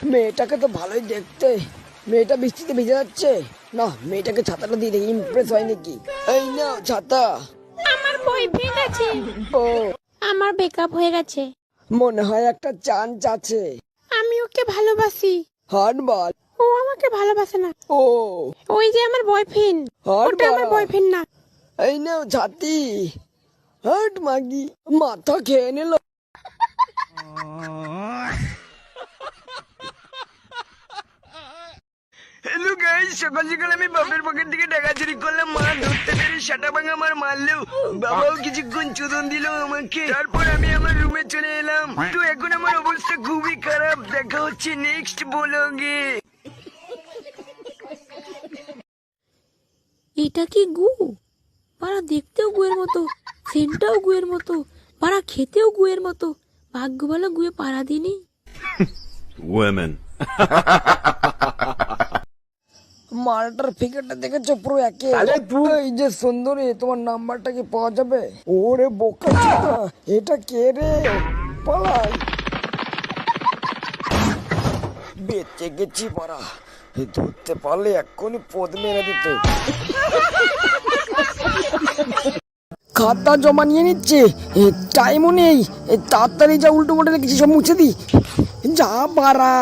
মেয়েটাকে তো ভালোই দেখতে, মেয়েটা বৃষ্টিতে ভিজে যাচ্ছে। না, মেয়েটাকে ছাতাটা দিয়ে দেখি ইমপ্রেস হয় নাকি। এই নাও ছাতা। আমার বয়ফ্রেন্ড আছে, ও আমার ব্রেকআপ হয়ে গেছে। মনে হয় একটা চান্স আছে। আমি ওকে ভালোবাসি, হাট বল। ও আমাকে ভালোবাসে না। ও ওই যে আমার বয়ফ্রেন্ড, হাট ওটা আমার বল। বয়ফ্রেন্ড না। এই নাও ছাতি। হাট মাগি, মাথা খেয়ে নিল। হ্যালো গাইস, সকাল সকাল আমি বাপের পকেট থেকে টাকা চুরি করলাম। মা ধরতে পেরে সাটা ভাঙা আমার মারলো। বাবাও কিছুক্ষণ চোদন দিল আমাকে। তারপর আমি আমার রুমে চলে এলাম। তো এখন আমার অবস্থা খুবই খারাপ। দেখা হচ্ছে নেক্সট ব্লগে। এটা কি গু? পাড়া দেখতেও গুয়ের মতো, সেন্টটাও গুয়ের মতো, পাড়া খেতেও গুয়ের মতো। ভাগ্য ভালো গুয়ে পাড়া দিনি। Women. মালটার ফিগারটা দেখেছো পুরো একে। এই যে সুন্দরী, তোমার নাম্বারটা কি পাওয়া যাবে? ওরে বোকা চোদা, এটা কে রে? পালাই। বেঁচে গেছি পারা, ধরতে পারলে এক্ষুনি পদ মেরে দিত। খাতা জমা নিয়ে নিচ্ছে, টাইমও নেই। তাড়াতাড়ি যা উল্টো মোটে লিখেছি সব মুছে দি। যা পারা।